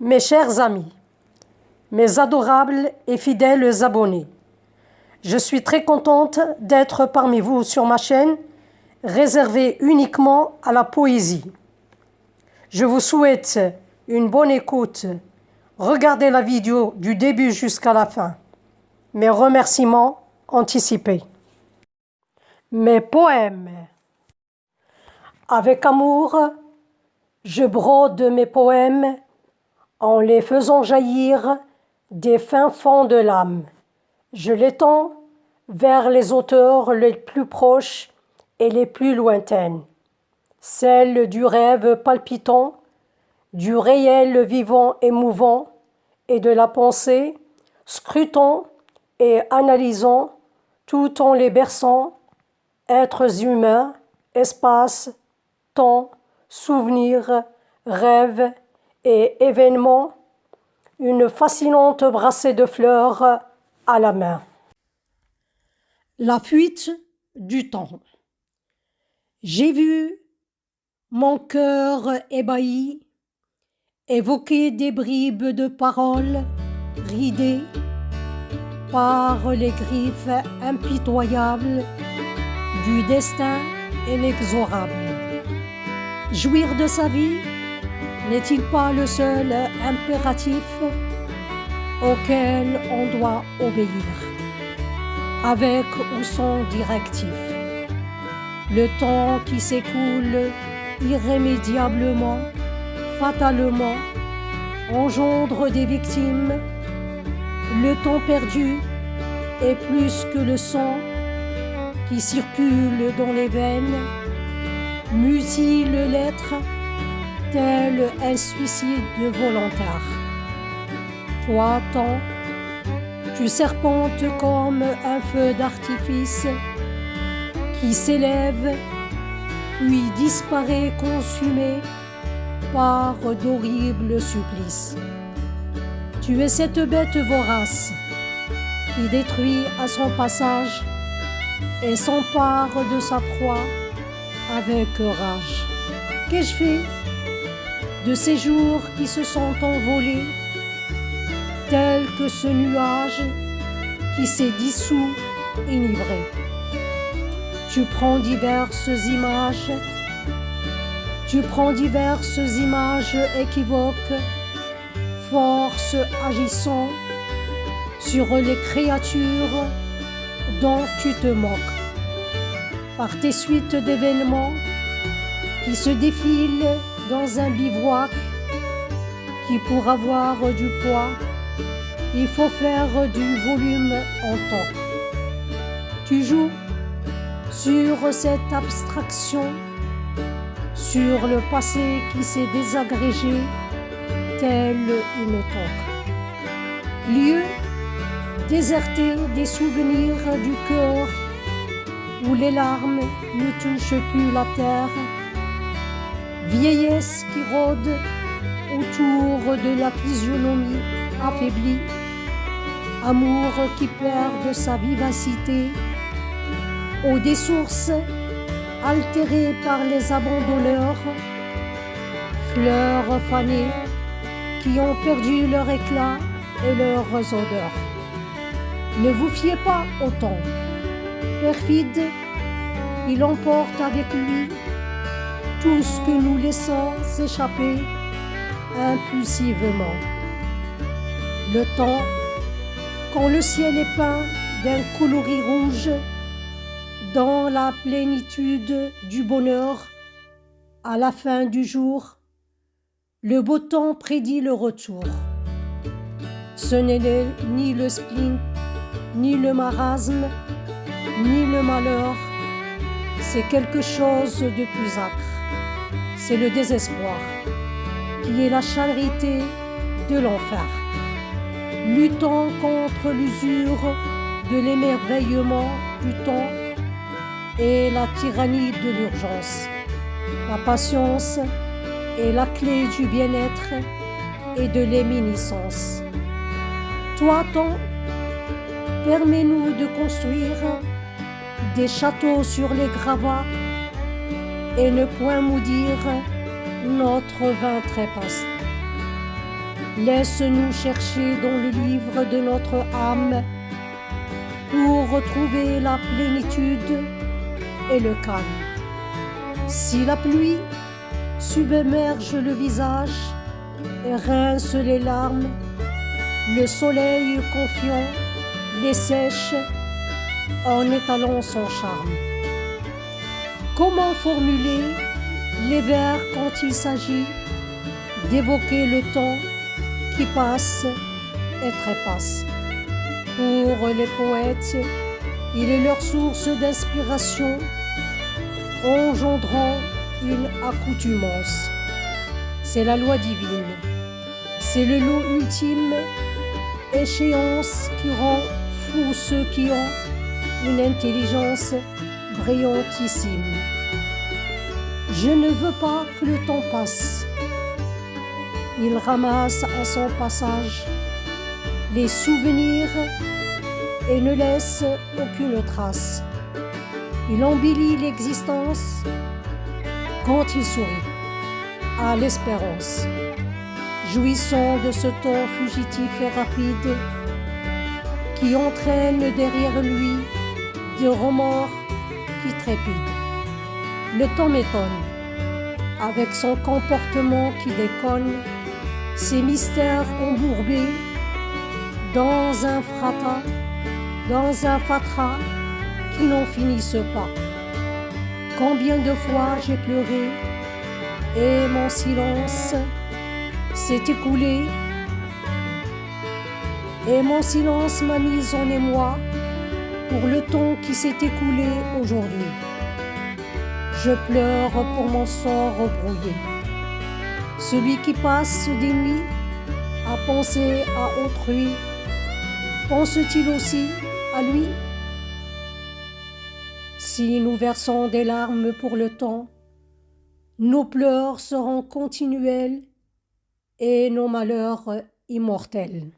Mes chers amis, mes adorables et fidèles abonnés, je suis très contente d'être parmi vous sur ma chaîne réservée uniquement à la poésie. Je vous souhaite une bonne écoute. Regardez la vidéo du début jusqu'à la fin. Mes remerciements anticipés. Mes poèmes. Avec amour, je brode mes poèmes en les faisant jaillir des fins fonds de l'âme. Je les tends vers les auteurs les plus proches et les plus lointaines, celles du rêve palpitant, du réel vivant et mouvant, et de la pensée, scrutant et analysant, tout en les berçant, êtres humains, espace, temps, souvenirs, rêves et événements, une fascinante brassée de fleurs à la main. La fuite du temps. J'ai vu mon cœur ébahi évoquer des bribes de paroles ridées par les griffes impitoyables du destin inexorable. Jouir de sa vie n'est-il pas le seul impératif auquel on doit obéir, avec ou sans directif? Le temps qui s'écoule irrémédiablement, fatalement, engendre des victimes. Le temps perdu est plus que le sang qui circule dans les veines, mutile l'être tel un suicide volontaire. Toi, temps, tu serpentes comme un feu d'artifice qui s'élève puis disparaît consumé par d'horribles supplices. Tu es cette bête vorace qui détruit à son passage et s'empare de sa proie avec rage. Qu'ai-je fait de ces jours qui se sont envolés, tels que ce nuage qui s'est dissous, enivré? Tu prends diverses images équivoques, force agissant sur les créatures dont tu te moques, par tes suites d'événements qui se défilent dans un bivouac qui, pour avoir du poids, il faut faire du volume en toc. Tu joues sur cette abstraction, sur le passé qui s'est désagrégé tel une toque. Lieu déserté des souvenirs du cœur où les larmes ne touchent plus la terre, vieillesse qui rôde autour de la physionomie affaiblie, amour qui perd de sa vivacité, eau des sources altérées par les abandonneurs, fleurs fanées qui ont perdu leur éclat et leurs odeurs. Ne vous fiez pas au temps. Perfide, il emporte avec lui tout ce que nous laissons s'échapper impulsivement. Le temps, quand le ciel est peint d'un coloris rouge, dans la plénitude du bonheur, à la fin du jour, le beau temps prédit le retour. Ce n'est ni le spleen, ni le marasme, ni le malheur, c'est quelque chose de plus âcre. C'est le désespoir, qui est la charité de l'enfer. Luttant contre l'usure de l'émerveillement du temps et la tyrannie de l'urgence. La patience est la clé du bien-être et de l'éminiscence. Toi, temps, permets-nous de construire des châteaux sur les gravats et ne point maudire notre vin trépassé. Laisse-nous chercher dans le livre de notre âme pour retrouver la plénitude et le calme. Si la pluie submerge le visage et rince les larmes, le soleil confiant les sèche en étalant son charme. Comment formuler les vers quand il s'agit d'évoquer le temps qui passe et trépasse? Pour les poètes, il est leur source d'inspiration, engendrant une accoutumance. C'est la loi divine, c'est le lot ultime, échéance qui rend fous ceux qui ont une intelligence brillantissime. Je ne veux pas que le temps passe. Il ramasse à son passage les souvenirs et ne laisse aucune trace. Il embellit l'existence quand il sourit à l'espérance, jouissant de ce temps fugitif et rapide qui entraîne derrière lui des remords qui trépident. Le temps m'étonne, avec son comportement qui déconne, ses mystères embourbés dans un fracas, dans un fatras qui n'en finissent pas. Combien de fois j'ai pleuré et mon silence s'est écoulé, et mon silence m'a mise en émoi pour le temps qui s'est écoulé aujourd'hui. Je pleure pour mon sort rebrouillé. Celui qui passe des nuits à penser à autrui, pense-t-il aussi à lui? Si nous versons des larmes pour le temps, nos pleurs seront continuels et nos malheurs immortels.